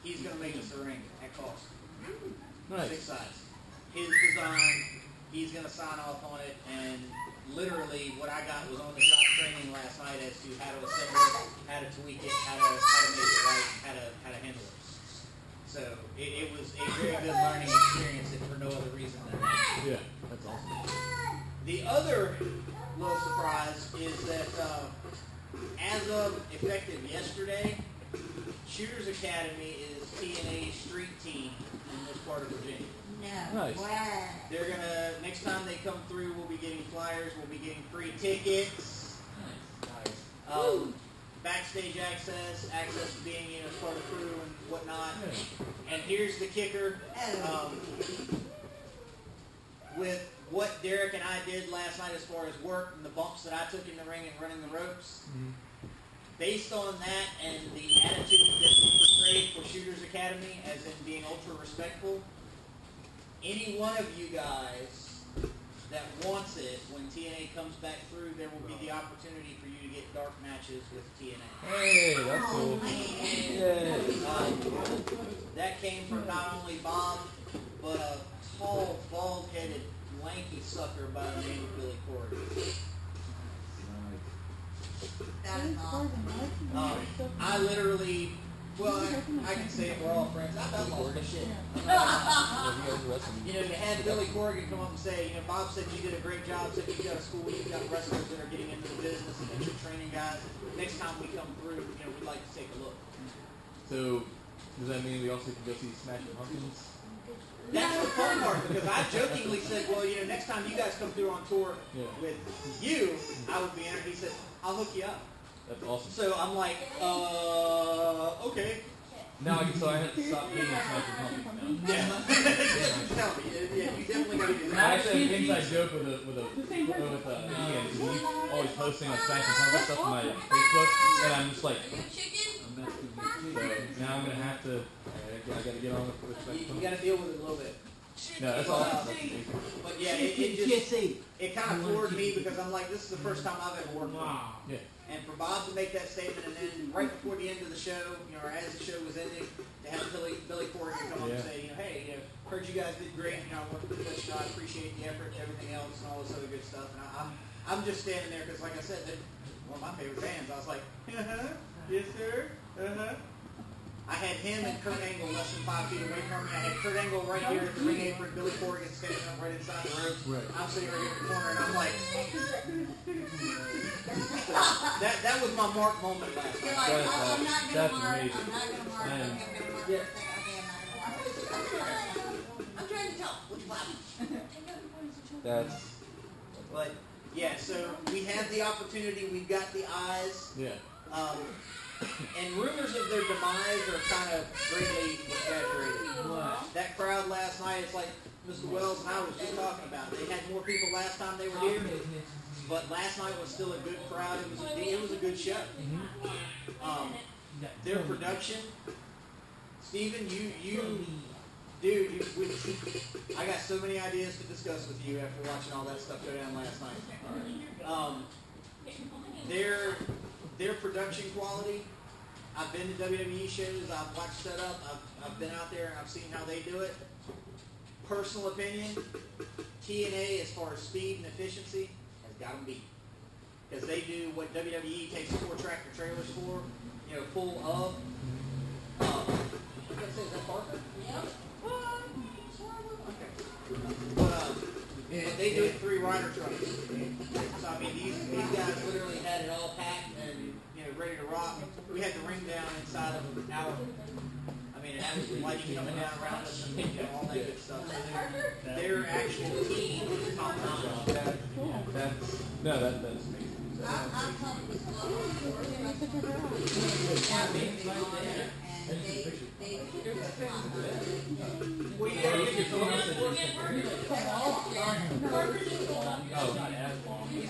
He's going to make us a ring at cost. Nice. 6 sides. His design, he's going to sign off on it, and literally what I got was on the job training last night as to how to assemble it, how to tweak it, how to make it right, how to handle it. So it was a very good learning experience, if for no other reason than that. Yeah, that's awesome. The other little surprise is that as of effective yesterday, Shooters Academy is TNA's street team in this part of Virginia. No. Nice. Wow. They're gonna, next time they come through, we'll be getting flyers, we'll be getting free tickets. Nice. Backstage access to being part of crew and whatnot. Yeah. And here's the kicker. With what Derek and I did last night as far as work and the bumps that I took in the ring and running the ropes, based on that and the attitude that we portrayed for Shooters Academy, as in being ultra respectful, any one of you guys that wants it, when TNA comes back through, there will be the opportunity for you to get dark matches with TNA. Hey, that's cool. That came from not only Bob, but a tall, bald-headed, lanky sucker by the name of Billy Corrigan. That is awesome. I literally, well, I can say it, we're all friends. I about lost my shit. You had Billy Corrigan come up and say, Bob said you did a great job, said you've got a school, you've got wrestlers that are getting into the business, and you're training guys. Next time we come through, we'd like to take a look. So, does that mean we also can go see Smashing Pumpkins? That's the fun part, because I jokingly said, well, next time you guys come through on tour with you, I would be entered. He said, I'll hook you up. That's awesome. So I'm like, okay. Now I have to stop hating Smashing Pumpkins now. Yeah. Tell me. Yeah, you definitely got to do that. I actually have an inside joke with Ian, because he's always posting like Smashing Pumpkins stuff on my Facebook, and I'm just like, now I'm gonna have to. I gotta get on with Smashing Pumpkins. You gotta deal with it a little bit. No, that's awesome. But yeah, it kind of floored me, because I'm like, this is the first time I've ever worked with him. Yeah. And for Bob to make that statement, and then right before the end of the show, or as the show was ending, to have Billy Corrigan come up and say, hey, heard you guys did great. I wanted to let you know I appreciate the effort and everything else and all this other good stuff. And I'm just standing there because, like I said, they're one of my favorite bands. I was like, yes sir, I had him and Kurt Angle less than 5 feet away from me. I had Kurt Angle right here at the ring apron, Billy Corrigan standing up right inside the ropes. Right. I'm sitting right here in the corner, and I'm like, that was my mark moment last night. That's amazing. Yeah. I'm trying to tell. Which one? That's. But yeah, so we have the opportunity. We've got the eyes. Yeah. And rumors of their demise are kind of greatly exaggerated. That crowd last night, it's like Mr. Wells and I was just talking about. They had more people last time they were here, but last night was still a good crowd. It was a good show. Their production, Steven, I got so many ideas to discuss with you after watching all that stuff go down last night. Their production quality, I've been to WWE shows, I've watched setup, I've been out there and I've seen how they do it. Personal opinion, TNA, as far as speed and efficiency, has got them beat. Because they do what WWE takes 4 tractor trailers for, full of. I was going to say, is that Parker? Yep. Okay. But they do it 3 rider trucks. So I mean, these guys literally had it all packed and ready to rock. We had the ring down inside of an hour. I mean, it had the lighting coming down around us and all that good stuff. So their actual team is top notch. That's amazing. I'll come with Well, you gotta get he's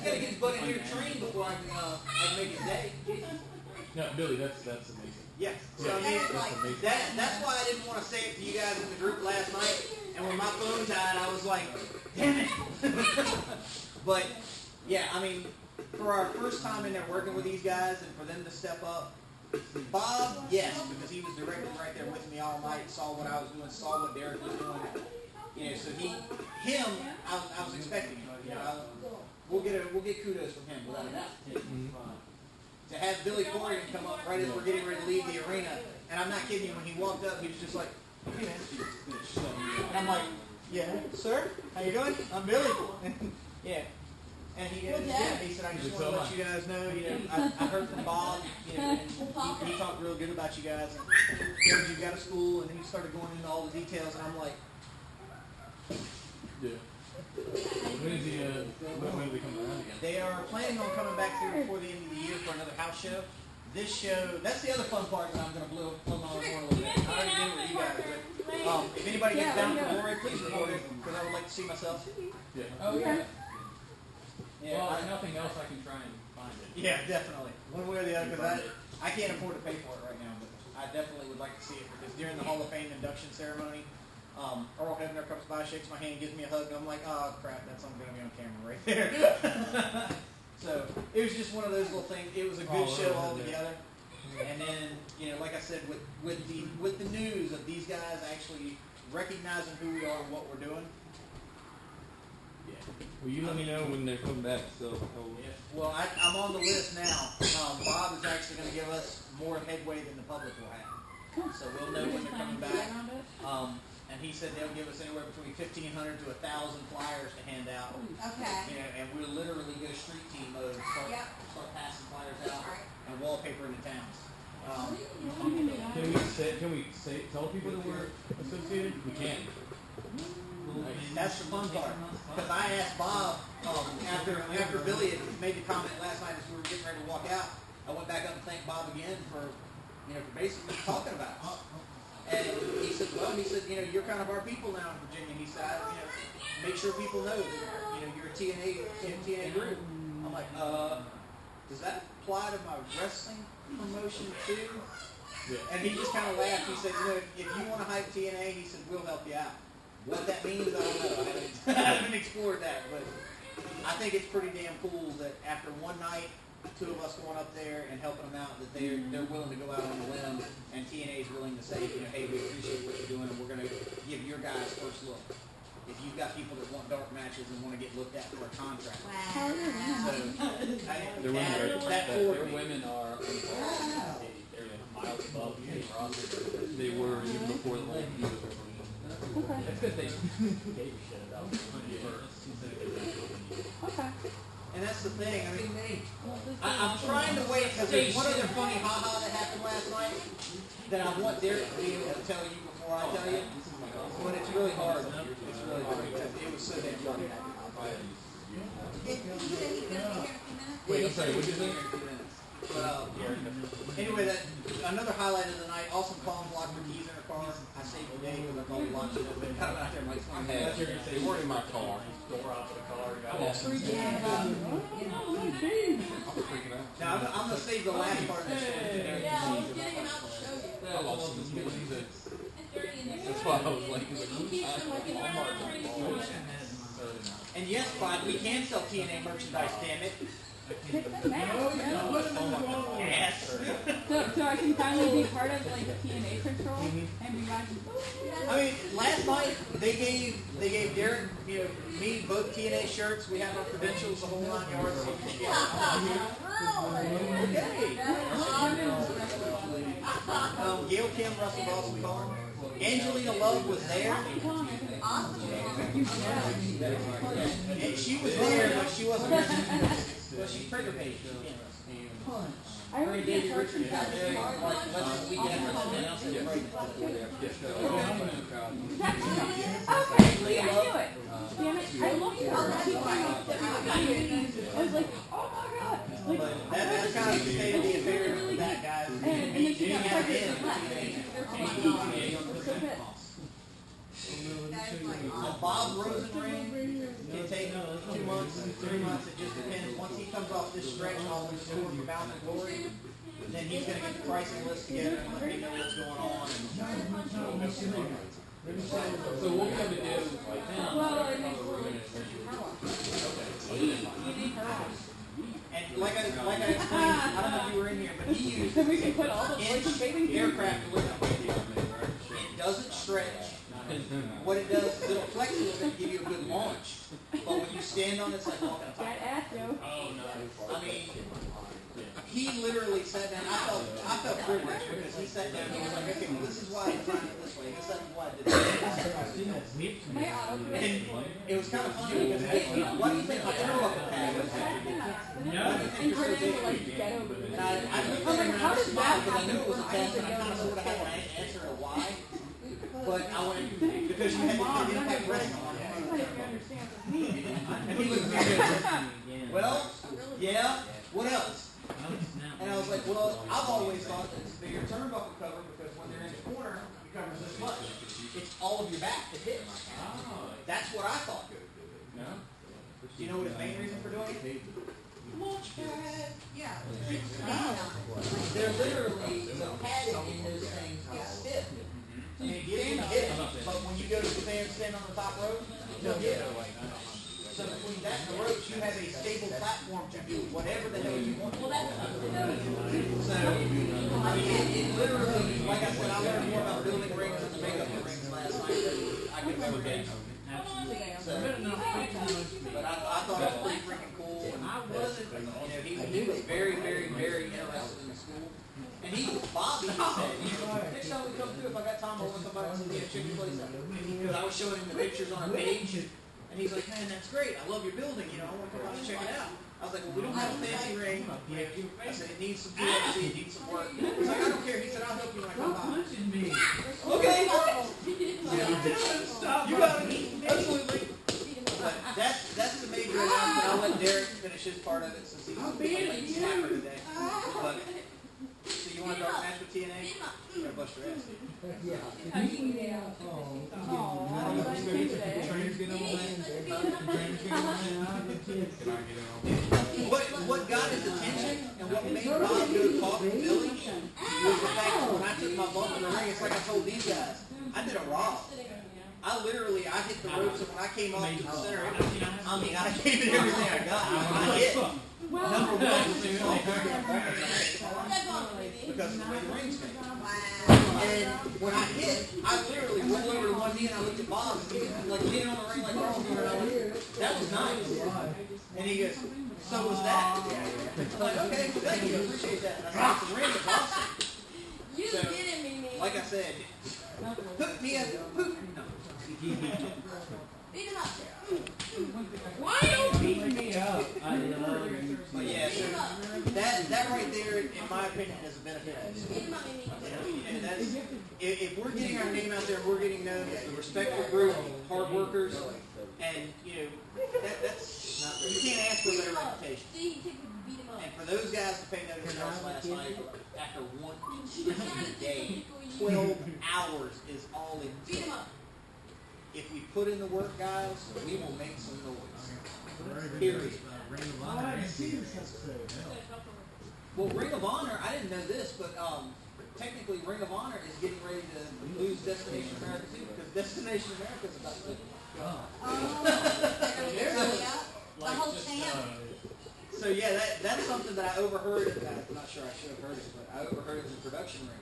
got to get his butt in here trained before I can make his day. No, Billy, that's amazing. Yes. So I mean, that's why I didn't want to say it to you guys in the group last night. And when my phone died, I was like, damn it. But yeah, I mean, for our first time in there working with these guys, and for them to step up, Bob, yes, because he was directly right there with me all night, saw what I was doing, saw what Derek was doing. You know, so I was expecting him. You know, we'll get kudos from him without a doubt. To have Billy Corrigan come up right as we're getting ready to leave the arena, and I'm not kidding you, when he walked up, he was just like, "Hey man," and I'm like, "Yeah, sir, how you doing? I'm Billy." Yeah. And he said, "I just want to let you guys know, you know, I heard from Bob, you know, and he talked real good about you guys, and he heard you got a school," and then he started going into all the details, and I'm like, yeah. When is when do they come around again? they are planning on coming back through before the end of the year for another house show. This show, that's the other fun part that I'm going to blow my horn a little bit. I already did it with you guys, but if anybody gets down for Rory, please record it, because I would like to see myself. Yeah. Oh, yeah. Well, if nothing else, I can try and find it. Yeah, definitely. One way or the other, because I can't afford to pay for it right now, but I definitely would like to see it, because during the Hall of Fame induction ceremony, Earl Hebner comes by, shakes my hand, gives me a hug, and I'm like, oh crap, that's going to be on camera right there. So it was just one of those little things. It was a good show altogether. And then, you know, like I said, with the news of these guys actually recognizing who we are and what we're doing. Yeah. Well, you let me know when they're coming back. So. Yeah. Well, I'm on the list now. Bob is actually going to give us more headway than the public will have. So we'll know when they're coming back. And he said they'll give us anywhere between 1,500 to 1,000 flyers to hand out. Okay. You know, and we'll literally go street team mode, start passing flyers out and wallpaper in the towns. Can we tell people that we're associated? We can. That's the fun part. Because I asked Bob after Billy had made the comment last night as we were getting ready to walk out. I went back up and thanked Bob again for basically talking about us. And he said, you know, you're kind of our people now in Virginia. He said, make sure people know that, you know, you're a TNA group. I'm like, does that apply to my wrestling promotion too? Yeah. And he just kind of laughed. He said, you know, if you want to hype TNA, he said, we'll help you out. What that means, I don't know. I haven't explored that, but I think it's pretty damn cool that after one night, two of us going up there and helping them out, that they're willing to go out on a limb, and TNA is willing to say, you know, hey, we appreciate what you're doing, and we're going to give your guys first look. If you've got people that want dark matches and want to get looked at for a contract. Wow. Their women are they're miles above the they were even before the whole deal. Okay. That's because they gave a shit about Okay. And that's the thing. I mean, I'm trying to wait because there's one other funny ha-ha that happened last night that I want Derek to be able to tell you before I tell you. But it's really hard. It's really hard because it was so damn funny. Wait, I'm sorry. What did you say? But anyway, another highlight of the night. Awesome Collins locked her keys in her car. I saved the day because I called the lunch. They got out there like They weren't in my car. Door out of the car. Now I'm gonna save the last part of this. Yeah, I was getting him out to show you. I lost this music. That's why I was like, and yes, Clyde, we can sell TNA merchandise, damn it. Yes. So I can finally be part of like the TNA control and be watching. I mean, last night they gave Derek, you know, me both TNA shirts. We have our credentials, the whole 9 yards. Okay. Gail Kim, Russell Dawson, Collins. Angelina Love was there. Awesome. And she was there, but she wasn't wrestling. Well, she's trigger page. I already did David Richards got there like less than a week after someone else had pregnant. Okay, I knew it. Damn it, I looked at I was like, oh my god. Like, That's kind of the state of the affair with that, guys. and then she got pregnant. Bob Rosenring, it takes 2 months, 3 months, it just depends. Once he comes off this stretch all this tour for Bound and Glory, then he's going to get the pricing list together and let me know what's going on. so what we have to do right now? Well, it makes her wash. You need her wash. And like I explained, I don't know if you were in here, but he used we can put all the boys bathing suits. aircraft aluminum. It doesn't stretch. What it does is it'll flex a little bit and give you a good launch. But when you stand on it, it's like walking a That tightrope. ass, yo. Oh no. I mean, he literally sat down. I felt privileged because he sat down and he was like, okay, well, this is why I designed it this way. This is why I did it. May I auto And it was kind of funny because why do you think my interlock pad was there? and turn it into like ghetto And movies. I looked I was at him like, and how I does that smiled because I knew it was a happen? test and I kind of sort of had an answer of why. But I went, because you had to Mom, put that impact makes wrestling sense. on it. I think you understand with me. And he looked at me and goes, well, yeah, what else? And I was like, well, I've always thought that it's a bigger turnbuckle cover because when they're in the corner, it covers this much. It's all of your back that hits. That's what I thought. Do you know what his main reason for doing it? Launch pad. Yeah. They're literally, the padding in those things is stiff. I mean, it gives you a hit, but when you go to stand on the top rope, no hit. So between that and the ropes, you have a stable platform to do whatever the hell you want. So, I mean, it literally, like I said, I learned more about building rings and the makeup rings last night than I could ever get. So, but I thought it was pretty freaking cool. And he was very, very, very interested in the school. And Bobby said, next time we come through, if I got time, I want to come by and check your place out. Because I was showing him the pictures on our page. And he's like, man, that's great. I love your building. I want to come out and check it out. I was like, well, we don't have a fancy ring. I said, it needs some PLC, it needs some work. He was like, I don't care. He said, I'll help you when I come by. Okay. You got it. Absolutely. But that's the major announcement. I'll let Derek finish his part of it since he's a late snapper today. But, so you want to dark match with TNA? You're going to bust your ass. What got his attention and what made Bob go talk to Billy was the fact that when I took my bump in the ring, it's like I told these guys, I did a raw. I hit the ropes, and when I came off to the center, I gave it everything I got. I hit. Number one was because of the way the rings came. And when I hit, I literally rolled over to one knee and I looked at Bob and he was like leaning on the ring like Carl's doing. And I went, that was nice. And he goes, so was that? I'm like, okay, thank you, I appreciate that. And I said, the ring is awesome. You kidding me, man. Like I said, hook me up, hook. No. Beat him up. Why don't beat me up? But yeah, so that right there, in my opinion, is a benefit. Beat him up, Mimi. And that's, if we're getting our name out there, we're getting known as a respectful group, hard workers, and that's not, you can't ask for a better reputation. And for those guys to pay notice to us last night, after one day, 12 hours is all it Beat took. him up. If we put in the work, guys, we will make some noise. Period. Well, Ring of Honor, I didn't know this, but technically Ring of Honor is getting ready to lose Destination America too, because Destination America is about to The whole champ. So yeah, that's something that I overheard. I'm not sure I should have heard it, but I overheard it in the production room,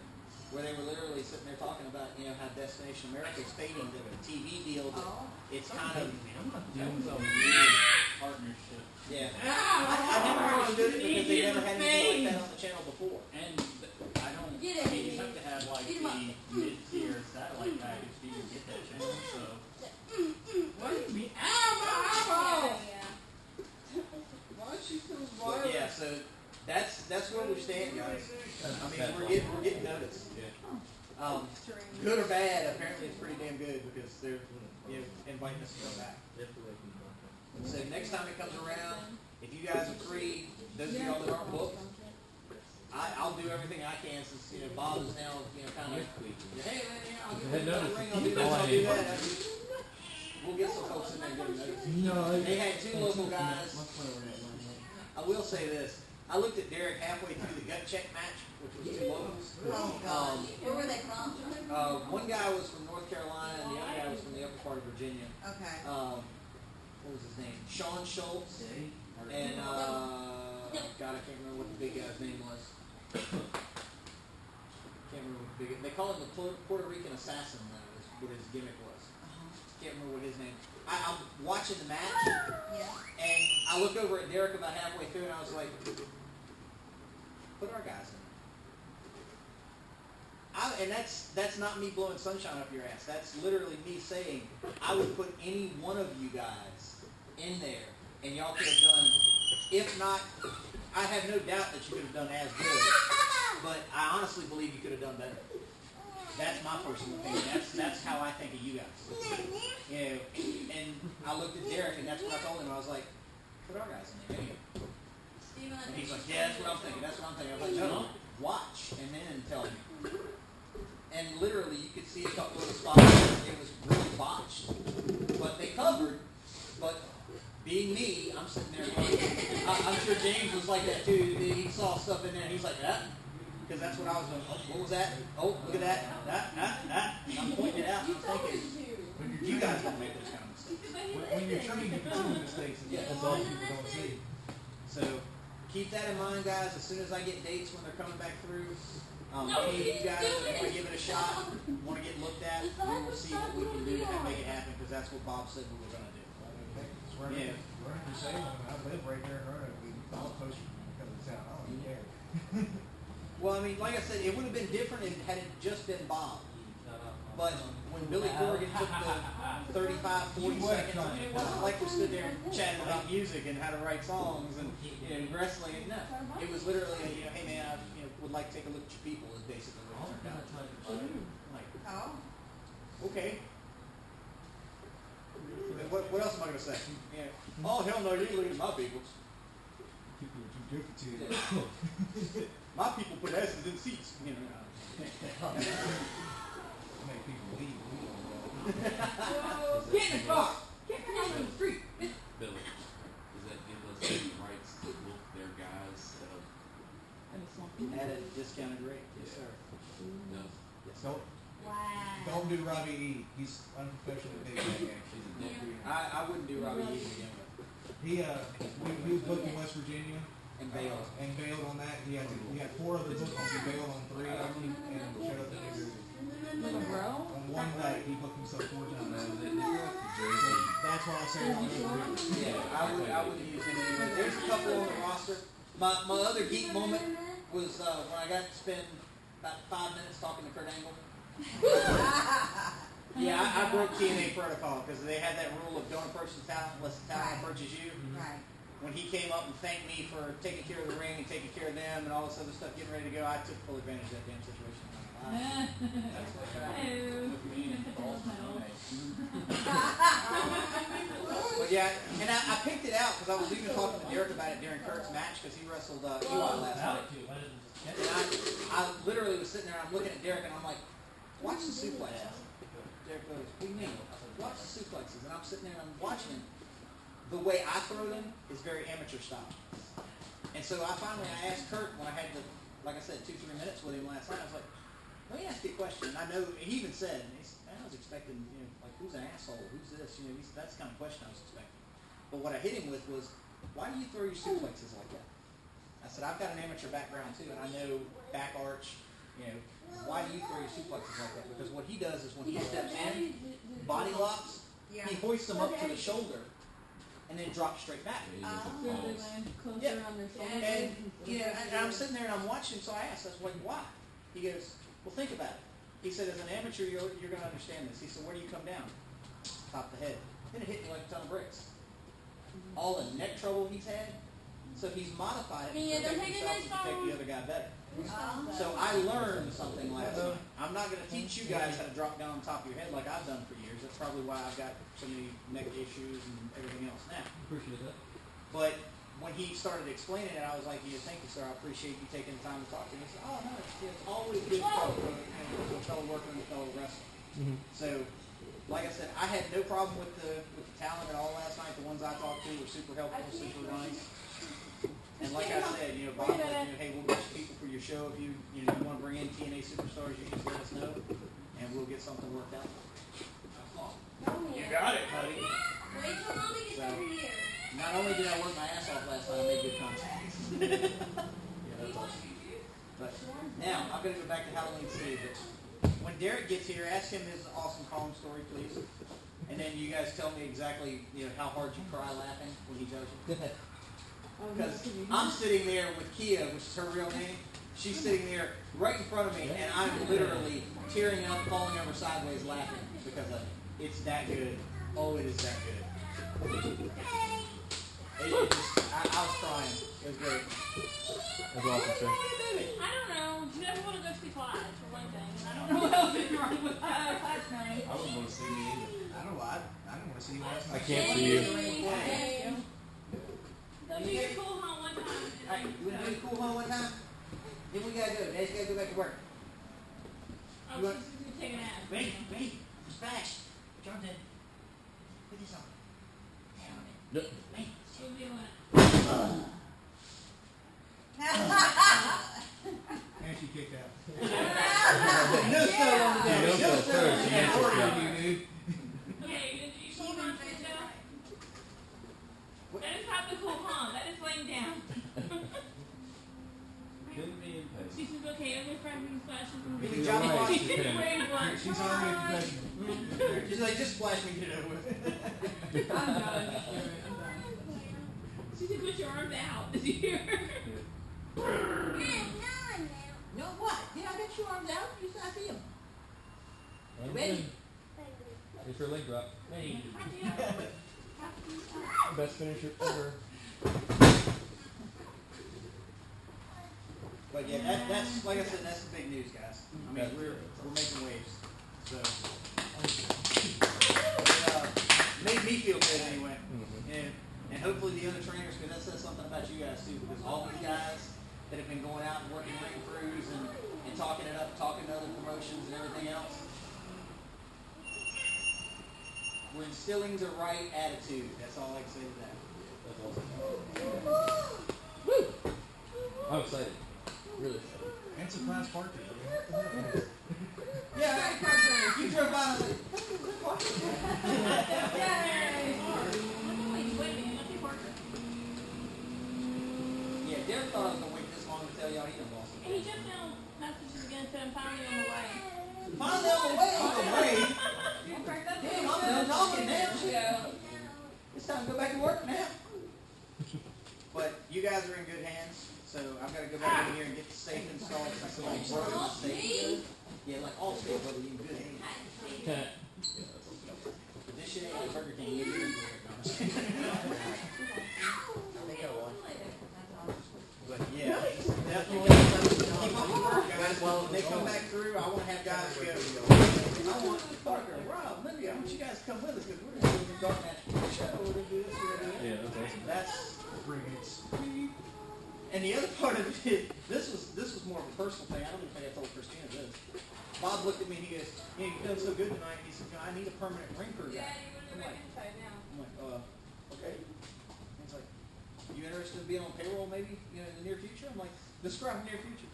where they were literally sitting there talking about, how Destination America is fading the TV deal. That it's kind of weird partnership. yeah. I never understood it because they never had anything like that on the channel before. And I don't. Get it, You have to have like the mid-tier satellite package to even get that channel. So. What do you mean? Ow! But yeah, so that's where we stand, guys. I mean, we're getting noticed. Good or bad, apparently it's pretty damn good because they're inviting us to come back. So next time it comes around, if you guys are free, those of y'all that aren't booked, I'll do everything I can since Bob is now kind of hey man, I'll do the ring, I'll do this, I'll do that. We'll get some folks in there getting noticed. No, they had 2 local guys. I will say this. I looked at Derek halfway through the gut check match, which was 2 locals. Where were they from? One guy was from North Carolina and the other guy was from the upper part of Virginia. Okay. What was his name? Sean Schultz and God, I can't remember what the big guy's name was. Can't remember what the big. They call him the Puerto Rican assassin. Is what his gimmick was. Can't remember what his name. I'm watching the match, and I look over at Derek about halfway through, and I was like, "Put our guys in." And that's not me blowing sunshine up your ass. That's literally me saying I would put any one of you guys in there, and y'all could have done. If not, I have no doubt that you could have done as good. But I honestly believe you could have done better. That's my personal opinion. That's how I think of you guys. You know, and I looked at Derek, and that's what I told him. I was like, put our guys in there. And he's like, yeah, that's what I'm thinking. That's what I'm thinking. I was like, no, watch, and then tell me. And literally, you could see a couple of the spots. It was really botched. But they covered. But being me, I'm sitting there going, I'm sure James was like that too. He saw stuff in there, and he's like, that. Because that's what I was doing. Oh, what was that? Oh, look at that. That. And I'm pointing it out, and I'm thinking, you guys don't make those kind of mistakes. When you're trained, you can see mistakes, and that's all people don't see. So keep that in mind, guys. As soon as I get dates when they're coming back through, any of you guys that want to give it a shot, want to get looked at, we will see what we can do to make it happen, because that's what Bob said we were going to do. Yeah. We're the same. I live right there in Roanoke. I'll post you because of the town. I don't even care. Well, I mean, like I said, it would have been different had it just been Bob. But when Billy Corrigan took the 35, 40 seconds, it wasn't like we stood there and chatted about music and how to write songs and wrestling. And no, it was literally, hey man, I would like to take a look at your people is basically what it turned out. Like, okay. What else am I going to say? Yeah. Oh, hell no, you're looking at my people. People are too different to you. My people put asses in seats. Make people leave. Get in the car. Get out on the street. Billy, does that give us any rights to book their guys At a discounted rate, yes sir. No. Don't do Robbie E. He's unprofessional big man. I wouldn't do Robbie E again. He was booked in West Virginia. And bailed. And bailed on that. He had 4 other bookings. He bailed on 3 of them and showed up to New Jersey. On one night, he booked himself 4 times. That's why I say yeah, I would use him anyway. There's a couple on the roster. My other geek moment was when I got to spend about 5 minutes talking to Kurt Angle. Yeah, I broke TNA protocol because they had that rule of don't approach the talent unless the talent approaches you. Right. When he came up and thanked me for taking care of the ring and taking care of them and all this other stuff, getting ready to go, I took full advantage of that damn situation. That's what But yeah, and I picked it out because I was even talking to Derek about it during Kurt's match because he wrestled Eli last night. And I literally was sitting there and I'm looking at Derek and I'm like, watch the suplexes. Derek goes, what do you mean? Watch the suplexes. And I'm sitting there and I'm watching them. The way I throw them is very amateur style. And so I asked Kurt when I had the, like I said, 2-3 minutes with him last night. I was like, let me ask you a question. And I know he even said, I was expecting, like who's an asshole? Who's this? That's the kind of question I was expecting. But what I hit him with was, why do you throw your suplexes like that? I said, I've got an amateur background too, and I know back arch. Why do you throw your suplexes like that? Because what he does is when he steps in, body locks, he hoists them up to the shoulder. And then drop straight back. And I'm sitting there and I'm watching, so I asked, why? He goes, well, think about it. He said, as an amateur, you're going to understand this. He said, where do you come down? Top of the head. Then it hit me like a ton of bricks. All the neck trouble he's had. So he's modified it to protect himself to protect the other guy better. So I learned something last night. I'm not going to teach you guys how to drop down on top of your head like I've done for years. That's probably why I've got so many neck issues and everything else now. Appreciate that. But when he started explaining it, I was like, thank you, sir. I appreciate you taking the time to talk to me. He said, oh, no, it's always good to talk to a fellow worker and a fellow wrestler. Mm-hmm. So, like I said, I had no problem with the talent at all last night. The ones I talked to were super helpful, super nice. And like I said, Bob said, hey, we'll get you people for your show. If you want to bring in TNA superstars, you just let us know, and we'll get something worked out. You got it, buddy. Wait till Mommy gets over here. Not only did I work my ass off last night, I made good contacts. Yeah, that's awesome. But now, I'm going to go back to Halloween City. But when Derek gets here, ask him his awesome calm story, please. And then you guys tell me exactly, how hard you cry laughing when he tells you. Because I'm sitting there with Kia, which is her real name. She's sitting there right in front of me, and I'm literally tearing up, falling over sideways, laughing because of it. It's that good. Oh, it is that good. I was crying. It was great. That's awesome, sir. I don't know. You never want to go see Clyde, for one thing. And I don't know what else is wrong with Clyde's name. I wouldn't want to see me either. I don't know. I don't want to see you last I night. can't see you. They'll do your cool home one time. Alright, you want to do the cool home one time? Then we gotta go. Dad's gotta go back to work. Oh, she's going to take a nap. Wait, it's back. Jonathan, put this on. Yep. Wait. She'll be on it. And she kicked out. No snow on the day. No snow first. on the Yeah, day. yeah. Okay, you see my friend now? That is not the cool home. That is laying down. Couldn't be impatient. She says, okay, I'm going to try to splash some Good video. job, Right. Mark. She's wearing blood. She's already a professional. She's like, just splash me, get it over with. I'm done. I'm done. She said, put your arms out. Did you hear her? No, what? Did I get your arms out? You said I see them. Ready? It's your leg drop. Ready. Best finisher ever. But yeah, that's like I said, that's the big news, guys. I mean, we're making waves. So it made me feel good anyway. And hopefully the other trainers, because that says something about you guys too, because all these guys that have been going out and working ring crews and talking it up, talking to other promotions and everything else, we're instilling the right attitude. That's all I can say to that. That's awesome. Woo! I'm excited. Really excited. And some class parking. Yeah, you drove by and I was like, yeah, Derek thought I was going to wait this long to tell y'all he done lost it. And he just now messages again and said, I'm finally on the way. Finally on the way. On the way. Damn, I'm done talking now. It's time to go back to work now. But you guys are in good hands, so I've got to go back in here and get the safe installed. So I can work on my safe. Yeah, like all safe, brother, you in good hands. But this shit ain't like Burger King. You do But yeah, definitely. Guys, well, when they come back through, I want to have guys go. I want Parker, Rob, Lindy, I want you guys to come with us because we're going to do the dark match for the show. We're going to do this, we're going to do that. Yeah, that's awesome. That's Frigates. and the other part of it, this was more of a personal thing. I don't even think I told Christina this. Bob looked at me and he goes, "You're feeling so good tonight." He said, "I need a permanent ring crew guy." I'm like, okay. He's like, "You interested in being on payroll maybe, in the near future?" I'm like, "Describe near future."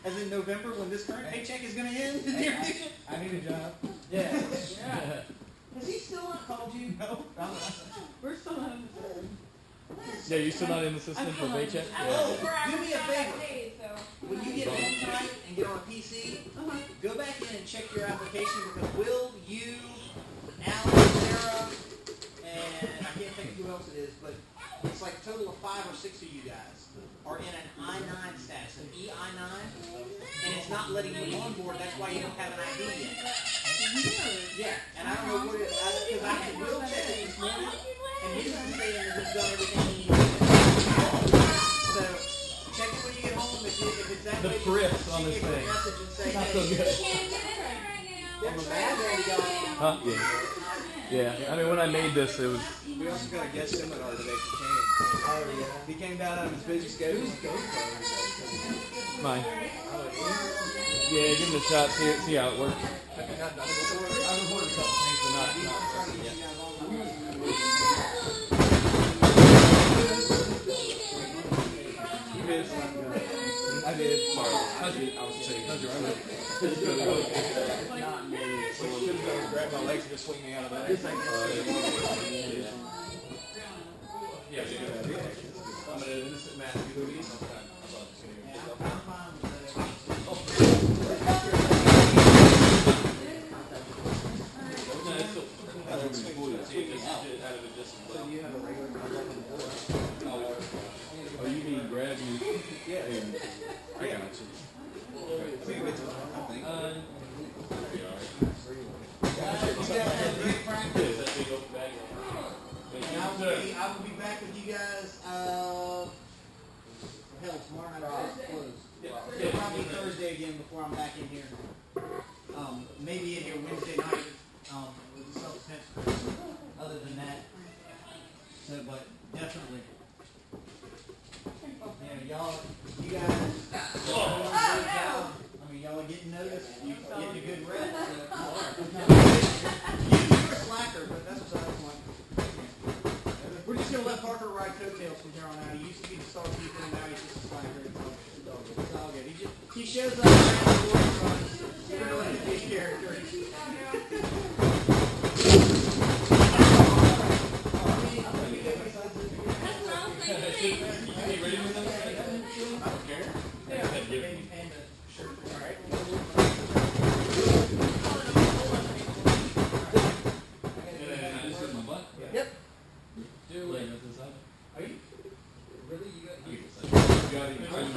As in November when this current paycheck is going to end in the near future? I need a job. Yeah. Has he still not called you? No. We're still on the third. Yeah, you still not in the system for paycheck? Oh, do me a favor. Paid, so. When you get home tonight and get on a PC, go back in and check your application because Will, you, Alan, Sarah, and I can't think who else it is, but it's like a total of 5 or 6 of you guys are in an I-9 status, an EI-9, and it's not letting you on board. That's why you don't have an ID yet. Yeah, and I don't know what it is, because I had Will check it this morning, and his is saying that he's done everything he needs to do. So, check it when you get home. If it's that The way, frips on shoot this me a thing. message and say, Not hey, so good. there's a bad day, guys. Huh? Yeah. I mean, when I made this, it was... We also got a guest seminar today for Ken. Oh, yeah. He came down out of his busy schedule. Mine. Yeah, give it a shot, see how it works. Have you not done it before? I recorded a couple things, but not yeah. You did? I did. Sorry. How's your arm? Grab my legs and just swing me out of that. Yeah, I'm an innocent man. Yeah, I'm fine with that. No, it's still. Out of a distance. So you have a regular contract on the board? Oh, you mean grab you? Yeah. I got you. You guys had a great practice. That big open bag. And I will be back with you guys, hell, tomorrow night our office closed. It'll probably be Thursday again before I'm back in here. Maybe in here Wednesday night, with the self-defense. Other than that, so, but definitely. You guys, I mean, y'all are getting noticed, you're getting a good rep, so. You're a slacker, but that's what I want. We're just going to let Parker ride coattails from here on out. He used to be the star keeper, and now he's just a slacker. It's all good. It's all good. He shows up around the board runs. We're going to let him be a character. Ready with them? I don't care. Yeah. And a shirt. All right. This is my butt. Yep. Do it. Are you? Really? You got You got him.